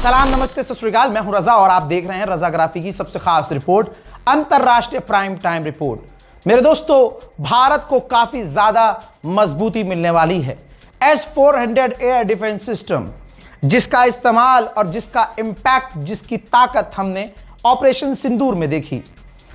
सलाम, नमस्ते, सत श्री अकाल। मैं हूं रजा और आप देख रहे हैं रजाग्राफी की सबसे खास रिपोर्ट, अंतरराष्ट्रीय प्राइम टाइम रिपोर्ट। मेरे दोस्तों, भारत को काफी ज्यादा मजबूती मिलने वाली है। S-400 एयर डिफेंस सिस्टम, जिसका इस्तेमाल और जिसका इंपैक्ट, जिसकी ताकत हमने ऑपरेशन सिंदूर में देखी।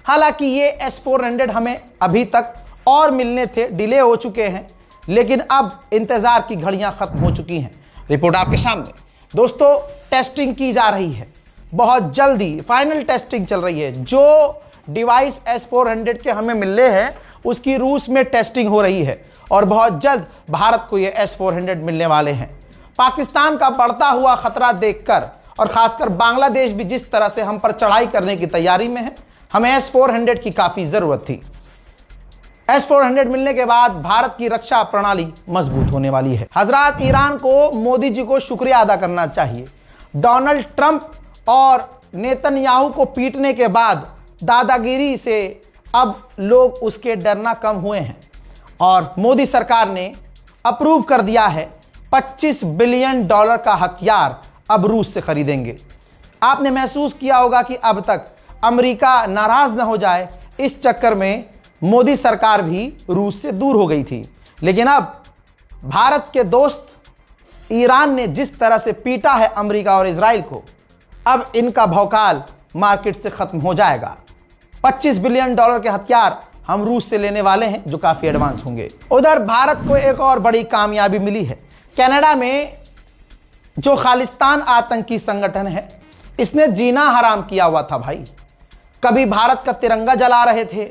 हालांकि ये S-400 हमें अभी तक और मिलने थे, डिले हो चुके हैं, लेकिन अब इंतजार की घड़ियां खत्म हो चुकी हैं। रिपोर्ट आपके सामने। दोस्तों, टेस्टिंग की जा रही है, बहुत जल्दी फाइनल टेस्टिंग चल रही है। जो डिवाइस S-400 के हमें मिलने हैं, उसकी रूस में टेस्टिंग हो रही है और बहुत जल्द भारत को ये S-400 मिलने वाले हैं। पाकिस्तान का बढ़ता हुआ खतरा देखकर और खासकर बांग्लादेश भी जिस तरह से हम पर चढ़ाई करने की तैयारी में है, हमें S-400 की काफी जरूरत थी। S-400 मिलने के बाद भारत की रक्षा प्रणाली मजबूत होने वाली है। हजरात, ईरान को मोदी जी को शुक्रिया अदा करना चाहिए। डोनाल्ड ट्रंप और नेतन्याहू को पीटने के बाद दादागिरी से अब लोग उसके डरना कम हुए हैं और मोदी सरकार ने अप्रूव कर दिया है $25 बिलियन का हथियार अब रूस से खरीदेंगे। आपने महसूस किया होगा कि अब तक अमेरिका नाराज न हो जाए, इस चक्कर में मोदी सरकार भी रूस से दूर हो गई थी। लेकिन अब भारत के दोस्त ईरान ने जिस तरह से पीटा है अमेरिका और इजराइल को, अब इनका भौकाल मार्केट से खत्म हो जाएगा। $25 बिलियन के हथियार हम रूस से लेने वाले हैं, जो काफी एडवांस होंगे। उधर भारत को एक और बड़ी कामयाबी मिली है। कनाडा में जो खालिस्तान आतंकी संगठन है, इसने जीना हराम किया हुआ था भाई। कभी भारत का तिरंगा जला रहे थे,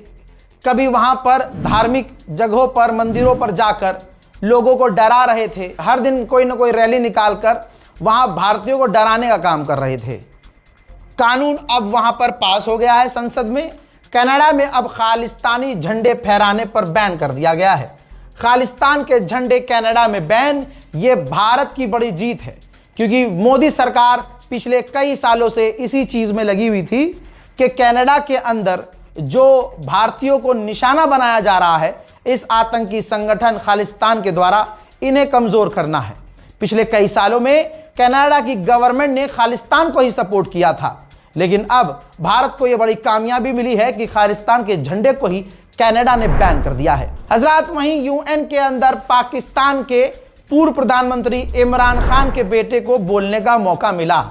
कभी वहां पर धार्मिक जगहों पर, मंदिरों पर जाकर लोगों को डरा रहे थे। हर दिन कोई ना कोई रैली निकालकर वहां भारतीयों को डराने का काम कर रहे थे। कानून अब वहां पर पास हो गया है संसद में। कनाडा में अब खालिस्तानी झंडे फहराने पर बैन कर दिया गया है। खालिस्तान के झंडे कनाडा में बैन, ये भारत की बड़ी जीत है, क्योंकि मोदी सरकार पिछले कई सालों से इसी चीज में लगी हुई थी कि कनाडा के अंदर जो भारतीयों को निशाना बनाया जा रहा है, इस आतंकी संगठन खालिस्तान के द्वारा इन्हें कमजोर करना है। पिछले कई सालों में कनाडा की गवर्नमेंट ने खालिस्तान को ही सपोर्ट किया था, लेकिन अब भारत को यह बड़ी कामयाबी मिली है कि खालिस्तान के झंडे को ही कनाडा ने बैन कर दिया है। हजरात, वहीं यूएन के अंदर पाकिस्तान के पूर्व प्रधानमंत्री इमरान खान के बेटे को बोलने का मौका मिला।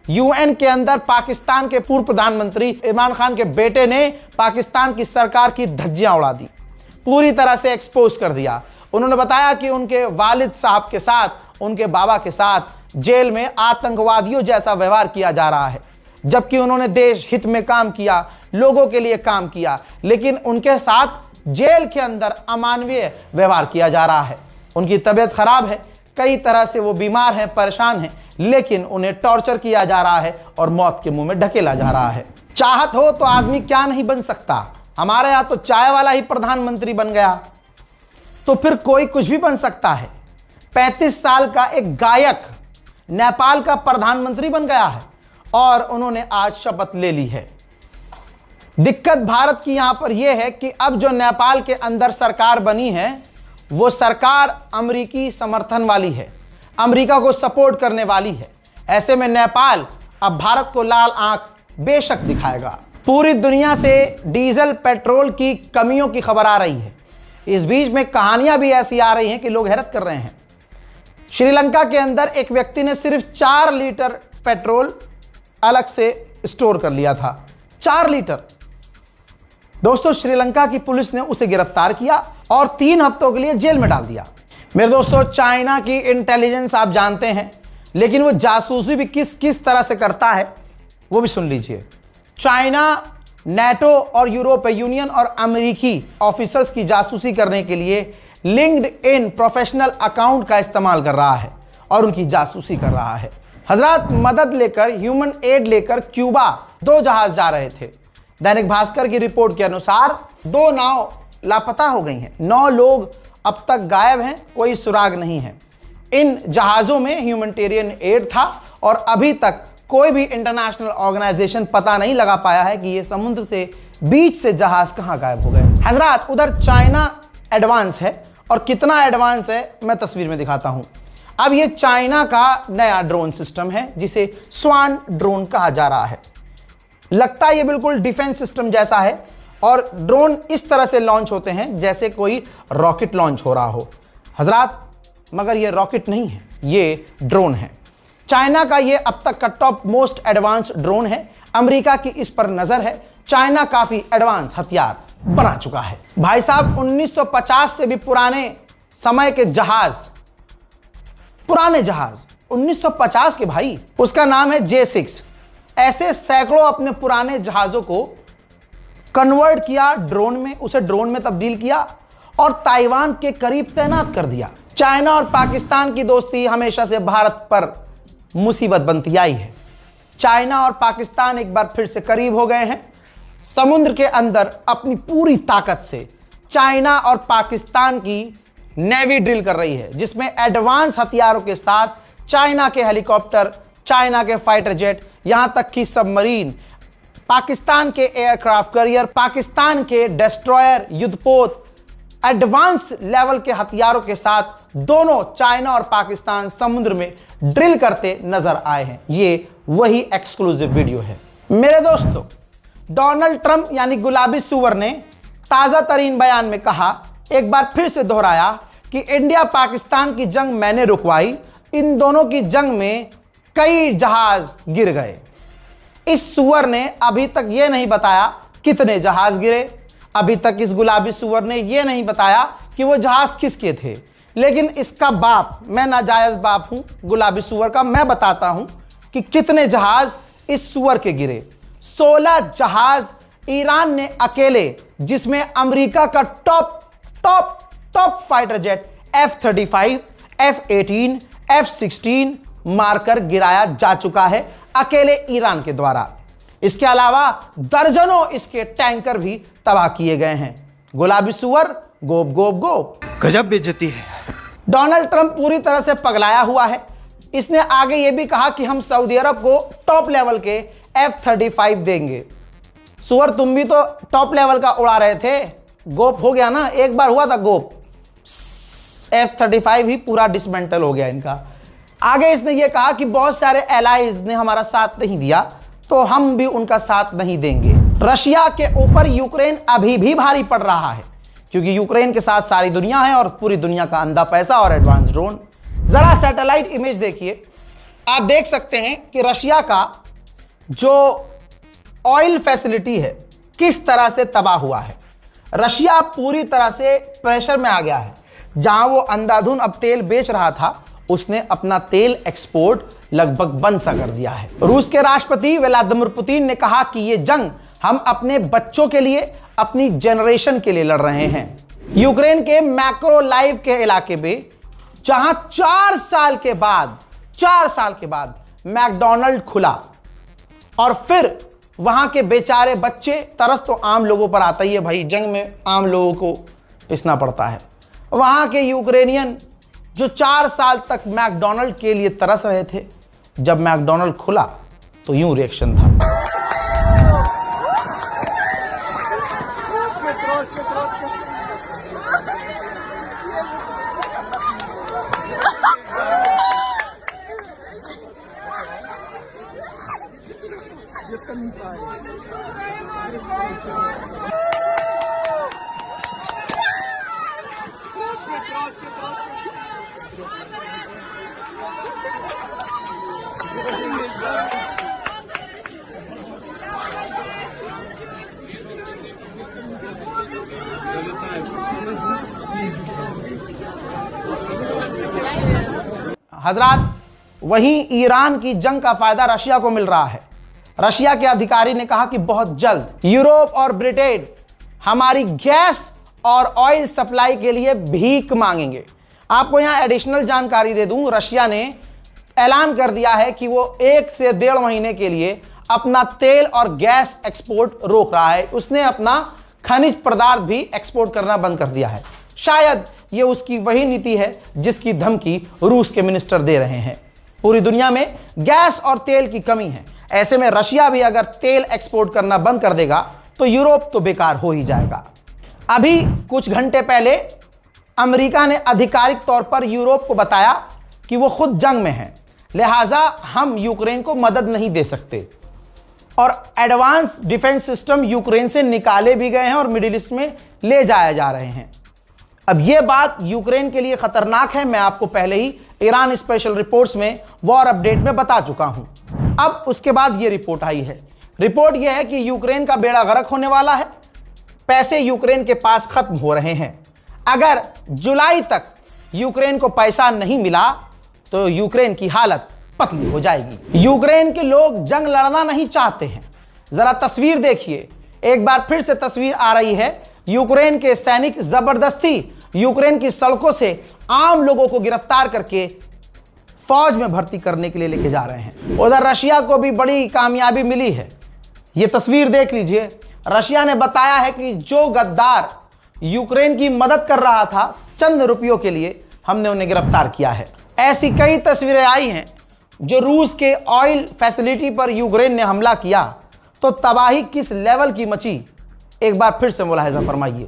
यूएन के अंदर पाकिस्तान के पूर्व प्रधानमंत्री इमरान खान के बेटे ने पाकिस्तान की सरकार की धज्जियां उड़ा दी, पूरी तरह से एक्सपोज कर दिया। उन्होंने बताया कि उनके वालिद साहब के साथ, उनके बाबा के साथ जेल में आतंकवादियों जैसा व्यवहार किया जा रहा है, जबकि उन्होंने देश हित में काम किया, लोगों के लिए काम किया, लेकिन उनके साथ जेल के अंदर अमानवीय व्यवहार किया जा रहा है। उनकी तबीयत खराब है, कई तरह से वो बीमार हैं, परेशान हैं, लेकिन उन्हें टॉर्चर किया जा रहा है और मौत के मुंह में ढकेला जा रहा है। चाहत हो तो आदमी क्या नहीं बन सकता। हमारे यहां तो चाय वाला ही प्रधानमंत्री बन गया, तो फिर कोई कुछ भी बन सकता है। 35 साल का एक गायक नेपाल का प्रधानमंत्री बन गया है और उन्होंने आज शपथ ले ली है। दिक्कत भारत की यहां पर यह है कि अब जो नेपाल के अंदर सरकार बनी है, वो सरकार अमेरिकी समर्थन वाली है, अमेरिका को सपोर्ट करने वाली है। ऐसे में नेपाल अब भारत को लाल आंख बेशक दिखाएगा। पूरी दुनिया से डीजल पेट्रोल की कमियों की खबर आ रही है। इस बीच में कहानियां भी ऐसी आ रही हैं कि लोग हैरत कर रहे हैं। श्रीलंका के अंदर एक व्यक्ति ने सिर्फ 4 लीटर पेट्रोल अलग से स्टोर कर लिया था। 4 लीटर। दोस्तों, श्रीलंका की पुलिस ने उसे गिरफ्तार किया और 3 हफ्तों के लिए जेल में डाल दिया। मेरे दोस्तों, चाइना की इंटेलिजेंस आप जानते हैं, लेकिन वो जासूसी भी किस किस तरह से करता है वो भी सुन लीजिए। चाइना नेटो और यूरोपीय यूनियन और अमेरिकी ऑफिसर्स की जासूसी करने के लिए लिंक्ड इन प्रोफेशनल अकाउंट का इस्तेमाल कर रहा है और उनकी जासूसी कर रहा है। हजरात, मदद लेकर, ह्यूमन एड लेकर क्यूबा 2 जहाज जा रहे थे। दैनिक भास्कर की रिपोर्ट के अनुसार 2 नाव लापता हो गई हैं। 9 लोग अब तक गायब हैं, कोई सुराग नहीं है। इन जहाजों में ह्यूमैनिटेरियन एड था और अभी तक कोई भी इंटरनेशनल ऑर्गेनाइजेशन पता नहीं लगा पाया है कि ये समुद्र से बीच से जहाज कहां गायब हो गए। हजरात, उधर चाइना एडवांस है और कितना एडवांस है मैं तस्वीर में दिखाता हूं। अब ये चाइना का नया ड्रोन सिस्टम है जिसे स्वान ड्रोन कहा जा रहा है। लगता है ये बिल्कुल डिफेंस सिस्टम जैसा है और ड्रोन इस तरह से लॉन्च होते हैं जैसे कोई रॉकेट लॉन्च हो रहा हो। हजरात, मगर ये रॉकेट नहीं है, ये ड्रोन है। चाइना का ये अब तक का टॉप मोस्ट एडवांस ड्रोन है। अमेरिका की इस पर नजर है। चाइना काफी एडवांस हथियार बना चुका है। भाई साहब, 1950 से भी पुराने समय के जहाज, पुराने जहाज 1950 के भाई, उसका नाम है J6। ऐसे सैकड़ों अपने पुराने जहाजों को कन्वर्ट किया ड्रोन में, उसे ड्रोन में तब्दील किया और ताइवान के करीब तैनात कर दिया। चाइना और पाकिस्तान की दोस्ती हमेशा से भारत पर मुसीबत बनती आई है। चाइना और पाकिस्तान एक बार फिर से करीब हो गए हैं। समुद्र के अंदर अपनी पूरी ताकत से चाइना और पाकिस्तान की नेवी ड्रिल कर रही है, जिसमें एडवांस हथियारों के साथ चाइना के हेलीकॉप्टर, चाइना के फाइटर जेट, यहां तक कि सबमरीन, पाकिस्तान के एयरक्राफ्ट कैरियर, पाकिस्तान के डिस्ट्रॉयर, युद्धपोत, एडवांस लेवल के हथियारों के साथ दोनों चाइना और पाकिस्तान समुद्र में ड्रिल करते नजर आए हैं। ये वही एक्सक्लूसिव वीडियो है। मेरे दोस्तों, डोनाल्ड ट्रंप यानी गुलाबी सुअर ने ताजा तरीन बयान में कहा, एक बार फिर से दोहराया कि इंडिया पाकिस्तान की जंग मैंने रुकवाई। इन दोनों की जंग में कई जहाज गिर गए। इस सुअर ने अभी तक यह नहीं बताया कितने जहाज गिरे। अभी तक इस गुलाबी सुअर ने यह नहीं बताया कि वो जहाज किसके थे। लेकिन इसका बाप, मैं नाजायज बाप हूं गुलाबी सुअर का, मैं बताता हूं कि कितने जहाज इस सुअर के गिरे। 16 जहाज ईरान ने अकेले, जिसमें अमेरिका का top fighter jet F-35, F-18, F-16 मारकर गिराया जा चुका है अकेले ईरान के द्वारा। इसके अलावा दर्जनों इसके टैंकर भी तबाह किए गए हैं। गुलाबी सुअर गोप गोप गोप, गजब बेइज्जती है। डोनाल्ड ट्रंप पूरी तरह से पगलाया हुआ है। इसने आगे यह भी कहा कि हम सऊदी अरब को टॉप लेवल के F-35 देंगे। सुअर, तुम भी तो टॉप लेवल का उड़ा रहे थे, गोप हो गया ना, एक बार हुआ था गोप। F-35 ही पूरा डिसमेंटल हो गया इनका। आगे इसने यह कहा कि बहुत सारे एलाइज ने हमारा साथ नहीं दिया, तो हम भी उनका साथ नहीं देंगे। रशिया के ऊपर यूक्रेन अभी भी भारी पड़ रहा है, क्योंकि यूक्रेन के साथ सारी दुनिया है और पूरी दुनिया का अंधा पैसा और एडवांस ड्रोन। जरा सैटेलाइट इमेज देखिए, आप देख सकते हैं कि रशिया का जो ऑयल फैसिलिटी है किस तरह से तबाह हुआ है। रशिया पूरी तरह से प्रेशर में आ गया है। जहां वो अंधाधुन अब तेल बेच रहा था, उसने अपना तेल एक्सपोर्ट लगभग बंद सा कर दिया है। रूस के राष्ट्रपति व्लादिमीर पुतिन ने कहा कि ये जंग हम अपने बच्चों के लिए, अपनी जनरेशन के लिए लड़ रहे हैं। यूक्रेन के मैक्रोलाइव के इलाके में, जहां 4 साल के बाद मैकडॉनल्ड खुला और फिर वहां के बेचारे बच्चे, तरस तो आम लोगों पर आता ही है भाई, जंग में आम लोगों को पिसना पड़ता है। वहां के यूक्रेनियन जो 4 साल तक मैकडॉनल्ड के लिए तरस रहे थे, जब मैकडॉनल्ड खुला तो यूं रिएक्शन था। हजरात, वहीं ईरान की जंग का फायदा रशिया को मिल रहा है। रशिया के अधिकारी ने कहा कि बहुत जल्द यूरोप और ब्रिटेन हमारी गैस और ऑयल सप्लाई के लिए भीख मांगेंगे। आपको यहां एडिशनल जानकारी दे दूं, रशिया ने ऐलान कर दिया है कि वो 1 से 1.5 महीने के लिए अपना तेल और गैस एक्सपोर्ट रोक रहा है। उसने अपना खनिज पदार्थ भी एक्सपोर्ट करना बंद कर दिया है। शायद ये उसकी वही नीति है जिसकी धमकी रूस के मिनिस्टर दे रहे हैं। पूरी दुनिया में गैस और तेल की कमी है। ऐसे में रशिया भी अगर तेल एक्सपोर्ट करना बंद कर देगा तो यूरोप तो बेकार हो ही जाएगा। अभी कुछ घंटे पहले अमेरिका ने आधिकारिक तौर पर यूरोप को बताया कि वो खुद जंग में हैं, लिहाजा हम यूक्रेन को मदद नहीं दे सकते। और एडवांस डिफेंस सिस्टम यूक्रेन से निकाले भी गए हैं और मिडिल ईस्ट में ले जाए जा रहे हैं। अब यह बात यूक्रेन के लिए खतरनाक है, मैं आपको पहले ही ईरान स्पेशल रिपोर्ट्स में वॉर अपडेट में बता चुका हूं। अब उसके बाद यह रिपोर्ट आई है। रिपोर्ट यह है कि यूक्रेन का बेड़ा गर्क होने वाला है, पैसे यूक्रेन के पास खत्म हो रहे हैं। अगर जुलाई तक यूक्रेन को पैसा नहीं मिला तो यूक्रेन की हालत पतली हो जाएगी। यूक्रेन के लोग जंग लड़ना नहीं चाहते हैं। जरा तस्वीर देखिए, एक बार फिर से तस्वीर आ रही है। यूक्रेन के सैनिक जबरदस्ती यूक्रेन की सड़कों से आम लोगों को गिरफ्तार करके फौज में भर्ती करने के लिए लेके जा रहे हैं। उधर रशिया को भी बड़ी कामयाबी मिली है। यह तस्वीर देख लीजिए। रशिया ने बताया है कि जो गद्दार यूक्रेन की मदद कर रहा था चंद रुपयों के लिए, हमने उन्हें गिरफ्तार किया है। ऐसी कई तस्वीरें आई हैं। जो रूस के ऑयल फैसिलिटी पर यूक्रेन ने हमला किया तो तबाही किस लेवल की मची, एक बार फिर से मुलाहिजा फरमाइए।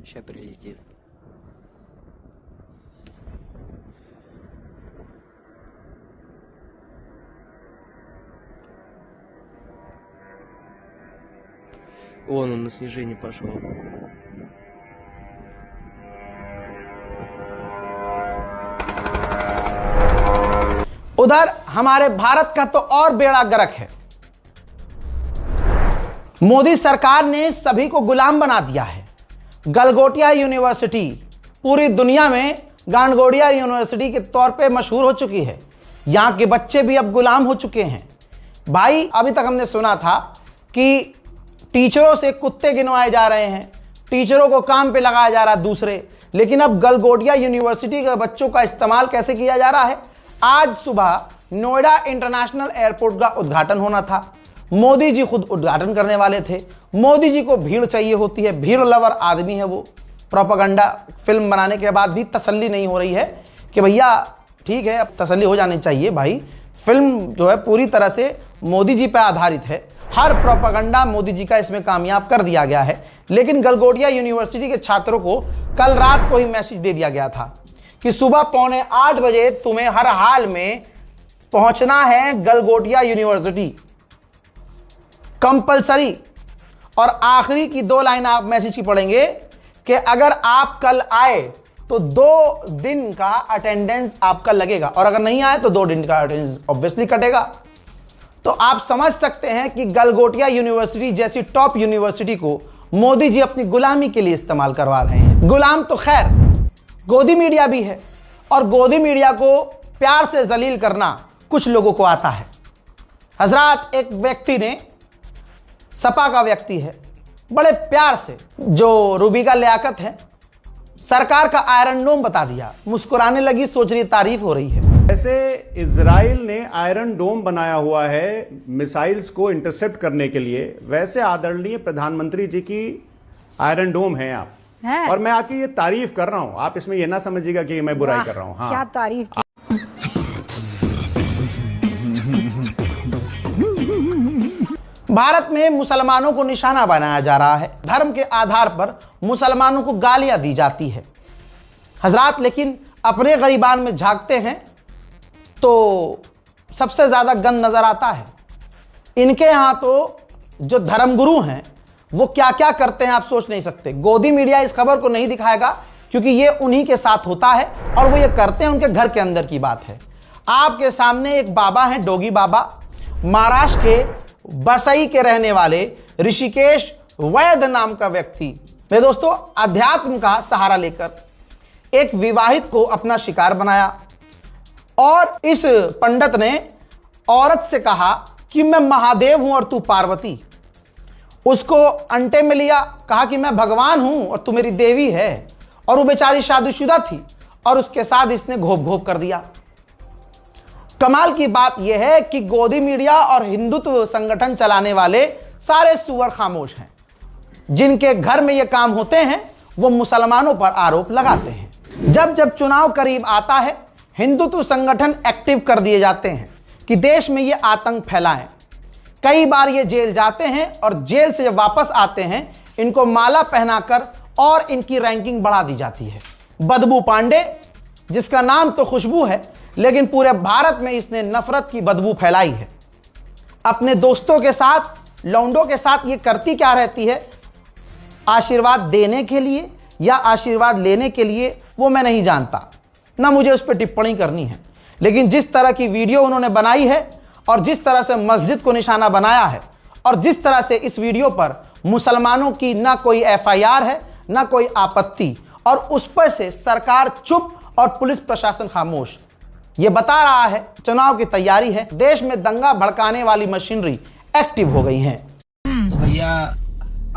Сейчас прилетит. Вон он на снижение пошел. उधर हमारे भारत का तो और बेड़ा गर्क है। मोदी सरकार ने सभी को गुलाम बना दिया है। गलगोटिया यूनिवर्सिटी पूरी दुनिया में गांडगोड़िया यूनिवर्सिटी के तौर पे मशहूर हो चुकी है। यहाँ के बच्चे भी अब गुलाम हो चुके हैं। भाई, अभी तक हमने सुना था कि टीचरों से कुत्ते गिनवाए जा रहे हैं, टीचरों को काम पे लगाया जा रहा है दूसरे, लेकिन अब गलगोटिया यूनिवर्सिटी के बच्चों का इस्तेमाल कैसे किया जा रहा है। आज सुबह नोएडा इंटरनेशनल एयरपोर्ट का उद्घाटन होना था। मोदी जी खुद उद्घाटन करने वाले थे। मोदी जी को भीड़ चाहिए होती है, भीड़ लवर आदमी है वो। प्रोपेगेंडा फिल्म बनाने के बाद भी तसल्ली नहीं हो रही है कि भैया ठीक है, अब तसल्ली हो जानी चाहिए भाई। फिल्म जो है पूरी तरह से मोदी जी पर आधारित है। हर प्रोपेगेंडा मोदी जी का इसमें कामयाब कर दिया गया है। लेकिन गलगोटिया यूनिवर्सिटी के छात्रों को कल रात को ही मैसेज दे दिया गया था कि सुबह 7:45 बजे तुम्हें हर हाल में पहुंचना है गलगोटिया यूनिवर्सिटी, कंपलसरी। और आखिरी की 2 लाइन आप मैसेज की पढ़ेंगे कि अगर आप कल आए तो 2 दिन का अटेंडेंस आपका लगेगा, और अगर नहीं आए तो 2 दिन का अटेंडेंस ऑब्वियसली कटेगा। तो आप समझ सकते हैं कि गलगोटिया यूनिवर्सिटी जैसी टॉप यूनिवर्सिटी को मोदी जी अपनी गुलामी के लिए इस्तेमाल करवा रहे हैं। गुलाम तो खैर गोदी मीडिया भी है, और गोदी मीडिया को प्यार से जलील करना कुछ लोगों को आता है। हजरात, एक व्यक्ति ने, सपा का व्यक्ति है, बड़े प्यार से, जो रूबिका लियाकत है, सरकार का आयरन डोम बता दिया। मुस्कुराने लगी, सोच रही तारीफ हो रही है। ऐसे इजराइल ने आयरन डोम बनाया हुआ है मिसाइल्स को इंटरसेप्ट करने के लिए, वैसे आदरणीय प्रधानमंत्री जी की आयरन डोम है आप है? और मैं आपकी ये तारीफ कर रहा हूं, आप इसमें ये ना समझिएगा कि मैं बुराई कर रहा हूं। हाँ, क्या तारीफ की। भारत में मुसलमानों को निशाना बनाया जा रहा है। धर्म के आधार पर मुसलमानों को गालियां दी जाती है। हजरात, लेकिन अपने गरीबान में झांकते हैं तो सबसे ज्यादा गंद नजर आता है। इनके यहां तो जो धर्मगुरु हैं वो क्या क्या करते हैं आप सोच नहीं सकते। गोदी मीडिया इस खबर को नहीं दिखाएगा क्योंकि ये उन्हीं के साथ होता है, और वो ये करते हैं उनके घर के अंदर की बात है। आपके सामने एक बाबा हैं, डोगी बाबा, महाराष्ट्र के बसई के रहने वाले ऋषिकेश वैद नाम का व्यक्ति। मेरे दोस्तों, अध्यात्म का सहारा लेकर एक विवाहित को अपना शिकार बनाया, और इस पंडित ने औरत से कहा कि मैं महादेव हूं और तू पार्वती। उसको अंटे में लिया, कहा कि मैं भगवान हूं और तू मेरी देवी है, और वो बेचारी शादीशुदा थी और उसके साथ इसने घोप घोप कर दिया। कमाल की बात यह है कि गोदी मीडिया और हिंदुत्व संगठन चलाने वाले सारे सुअर खामोश हैं। जिनके घर में ये काम होते हैं वो मुसलमानों पर आरोप लगाते हैं। जब जब चुनाव करीब आता है, हिंदुत्व संगठन एक्टिव कर दिए जाते हैं कि देश में ये आतंक फैलाएं। कई बार ये जेल जाते हैं और जेल से जब वापस आते हैं इनको माला पहनाकर और इनकी रैंकिंग बढ़ा दी जाती है। बदबू पांडे, जिसका नाम तो खुशबू है लेकिन पूरे भारत में इसने नफरत की बदबू फैलाई है। अपने दोस्तों के साथ, लौंडों के साथ ये करती क्या रहती है, आशीर्वाद देने के लिए या आशीर्वाद लेने के लिए, वो मैं नहीं जानता, ना मुझे उस पर टिप्पणी करनी है। लेकिन जिस तरह की वीडियो उन्होंने बनाई है और जिस तरह से मस्जिद को निशाना बनाया है और जिस तरह से इस वीडियो पर मुसलमानों की ना कोई FIR है ना कोई आपत्ति, और उस पर से सरकार चुप और पुलिस प्रशासन खामोश, ये बता रहा है चुनाव की तैयारी है। देश में दंगा भड़काने वाली मशीनरी एक्टिव हो गई है। तो भैया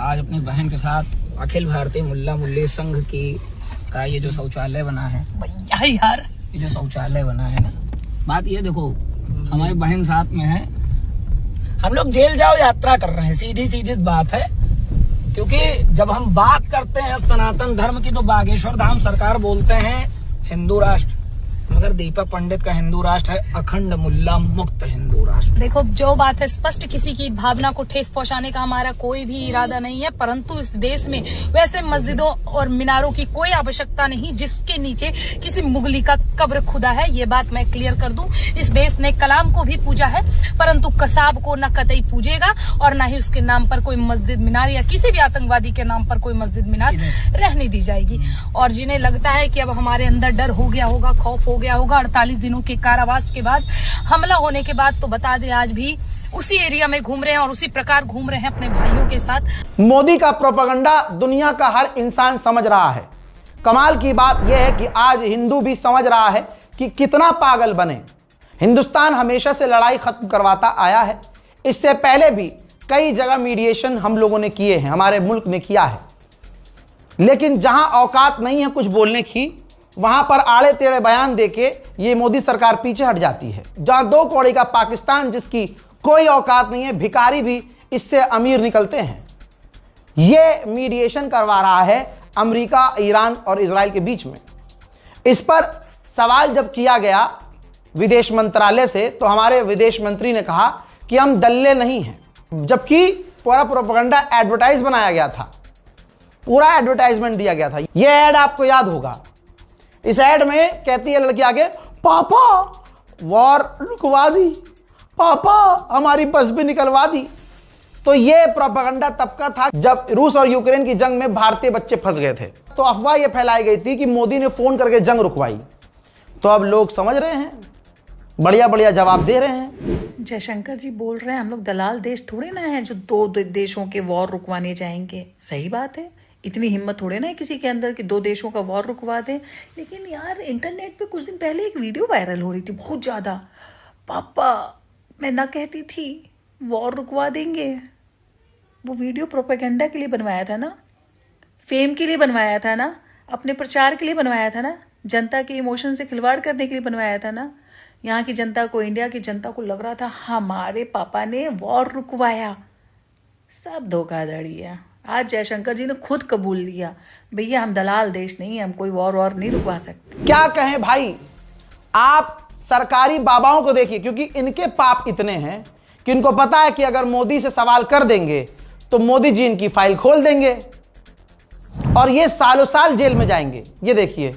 आज अपनी बहन के साथ अखिल भारतीय मुल्ला मुल्ली संघ का ये जो शौचालय बना है भैया, यार ये जो शौचालय बना है ना, बात ये देखो, हमारी बहन साथ में है, हम लोग जेल जाओ यात्रा कर रहे हैं, सीधी सीधी बात है। क्योंकि जब हम बात करते हैं सनातन धर्म की तो बागेश्वर धाम सरकार बोलते हैं हिंदू राष्ट्र, मगर दीपक पंडित का हिंदू राष्ट्र है अखंड मुल्ला मुक्त हिंदू राष्ट्र। देखो जो बात है स्पष्ट, किसी की भावना को ठेस पहुंचाने का हमारा कोई भी इरादा नहीं है, परंतु इस देश में वैसे मस्जिदों और मीनारों की कोई आवश्यकता नहीं जिसके नीचे किसी मुगली का कब्र खुदा है। ये बात मैं क्लियर कर दूं। इस देश ने कलाम को भी पूजा है, परंतु कसाब को न कतई पूजेगा और न ही उसके नाम पर कोई मस्जिद मीनार या किसी भी आतंकवादी के नाम पर कोई मस्जिद मीनार रहने दी जाएगी। और जिन्हें लगता है कि अब हमारे अंदर डर हो गया होगा, खौफ हो गया होगा 48 दिनों के कारावास के बाद, हमला होने के बाद, तो बता दें आज भी उसी एरिया में घूम रहे हैं और उसी प्रकार घूम रहे हैं अपने भाइयों के साथ। मोदी का प्रोपेगेंडा दुनिया का हर इंसान समझ रहा है। कमाल की बात यह है कि आज हिंदू भी समझ रहा है कि कितना पागल बने। हिंदुस्तान हमेशा से लड़ाई खत्म करवाता आया है। इससे पहले भी कई जगह मीडिएशन हम लोगों ने किए हैं, हमारे मुल्क ने किया है, लेकिन जहां औकात नहीं है कुछ बोलने की, वहां पर आड़े टेढ़े बयान देके ये मोदी सरकार पीछे हट जाती है। जहां 2 कौड़ी का पाकिस्तान जिसकी कोई औकात नहीं है, भिखारी भी इससे अमीर निकलते हैं, ये मीडिएशन करवा रहा है अमेरिका, ईरान और इजराइल के बीच में। इस पर सवाल जब किया गया विदेश मंत्रालय से तो हमारे विदेश मंत्री ने कहा कि हम दल्ले नहीं हैं, जबकि पूरा प्रोपेगेंडा एडवर्टाइज बनाया गया था, पूरा एडवर्टाइजमेंट दिया गया था। यह ऐड आपको याद होगा। इस ऐड में कहती है लड़की आगे, पापा वॉर रुकवा दी, पापा हमारी बस भी निकलवा दी। तो ये प्रोपेगेंडा तब का था जब रूस और यूक्रेन की जंग में भारतीय बच्चे फंस गए थे, तो अफवाह ये फैलाई गई थी कि मोदी ने फोन करके जंग रुकवाई। तो अब लोग समझ रहे हैं, बढ़िया बढ़िया जवाब दे रहे हैं। जयशंकर जी बोल रहे हैं हम लोग दलाल देश थोड़े ना है जो 2 देशों के वॉर रुकवाने जाएंगे। सही बात है, इतनी हिम्मत थोड़े ना है किसी के अंदर कि 2 देशों का वॉर रुकवा दे। लेकिन यार इंटरनेट पे कुछ दिन पहले एक वीडियो वायरल हो रही थी बहुत ज़्यादा, पापा मैं ना कहती थी वॉर रुकवा देंगे। वो वीडियो प्रोपेगेंडा के लिए बनवाया था ना, फेम के लिए बनवाया था ना, अपने प्रचार के लिए बनवाया था ना, जनता के इमोशन से खिलवाड़ करने के लिए बनवाया था ना। यहाँ की जनता को, इंडिया की जनता को लग रहा था हमारे पापा ने वॉर रुकवाया। सब धोखाधड़ी है। आज जयशंकर जी ने खुद कबूल लिया, भैया हम दलाल देश नहीं है, हम कोई वॉर नहीं रुकवा सकते। क्या कहें भाई, आप सरकारी बाबाओं को देखिए, क्योंकि इनके पाप इतने हैं कि इनको पता है कि अगर मोदी से सवाल कर देंगे तो मोदी जी इनकी फाइल खोल देंगे और ये सालों साल जेल में जाएंगे। ये देखिए,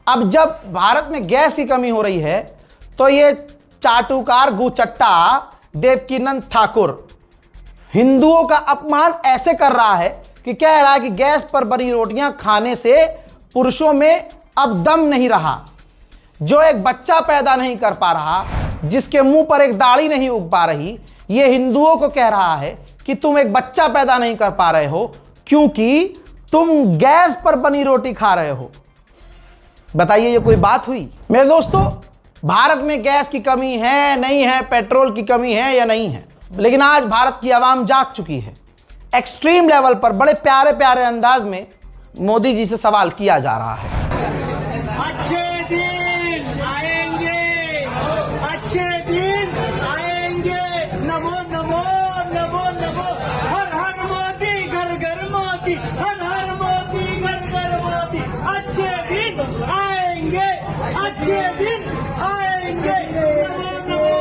अब जब भारत में गैस की कमी हो रही है तो ये चाटुकार गुचट्टा देवकीनंद ठाकुर हिंदुओं का अपमान ऐसे कर रहा है कि कह रहा है कि गैस पर बनी रोटियां खाने से पुरुषों में अब दम नहीं रहा। जो एक बच्चा पैदा नहीं कर पा रहा, जिसके मुंह पर एक दाढ़ी नहीं उग पा रही, ये हिंदुओं को कह रहा है कि तुम एक बच्चा पैदा नहीं कर पा रहे हो क्योंकि तुम गैस पर बनी रोटी खा रहे हो। बताइए ये कोई बात हुई? मेरे दोस्तों, भारत में गैस की कमी है नहीं है, पेट्रोल की कमी है या नहीं है, लेकिन आज भारत की आवाम जाग चुकी है। एक्सट्रीम लेवल पर बड़े प्यारे प्यारे अंदाज में मोदी जी से सवाल किया जा रहा है। अच्छे दिन आएंगे, अच्छे दिन आएंगे, नमो नमो नमो नमो, हर हर मोदी, घर घर मोदी, हर हर मोदी, घर घर मोदी। अच्छे दिन आएंगे, अच्छे दिन आएंगे, नमो नमो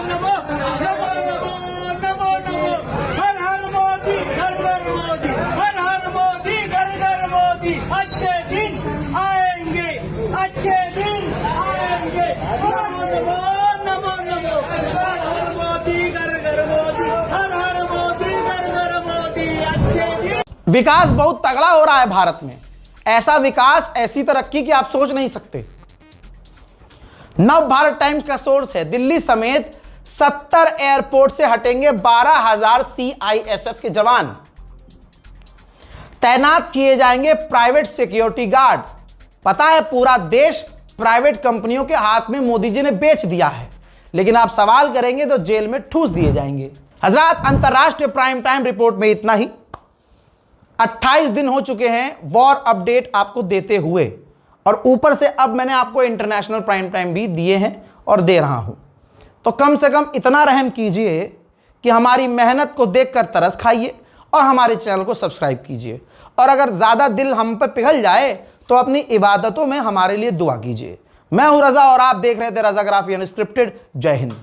नमो नमो नमो नमो नमो, हर हर मोदी, घर घर मोदी, हर हर मोदी, घर घर मोदी। अच्छे दिन आएंगे, अच्छे दिन आएंगे, नमो नमो नमो नमो, हर हर मोदी, घर घर मोदी, हर हर मोदी, घर घर मोदी। अच्छे दिन। विकास बहुत तगड़ा हो रहा है भारत में, ऐसा विकास, ऐसी तरक्की कि आप सोच नहीं सकते। नव भारत टाइम्स का सोर्स है, दिल्ली समेत 70 एयरपोर्ट से हटेंगे 12,000 CISF के जवान, तैनात किए जाएंगे प्राइवेट सिक्योरिटी गार्ड। पता है पूरा देश प्राइवेट कंपनियों के हाथ में मोदी जी ने बेच दिया है, लेकिन आप सवाल करेंगे तो जेल में ठूस दिए जाएंगे। हजरात, अंतरराष्ट्रीय प्राइम टाइम रिपोर्ट में इतना ही। 28 दिन हो चुके हैं वॉर अपडेट आपको देते हुए, और ऊपर से अब मैंने आपको इंटरनेशनल प्राइम टाइम भी दिए हैं और दे रहा हूं। तो कम से कम इतना रहम कीजिए कि हमारी मेहनत को देखकर तरस खाइए और हमारे चैनल को सब्सक्राइब कीजिए, और अगर ज़्यादा दिल हम पर पिघल जाए तो अपनी इबादतों में हमारे लिए दुआ कीजिए। मैं हूं रजा और आप देख रहे थे रजाग्राफी अनस्क्रिप्टेड। जय हिंद।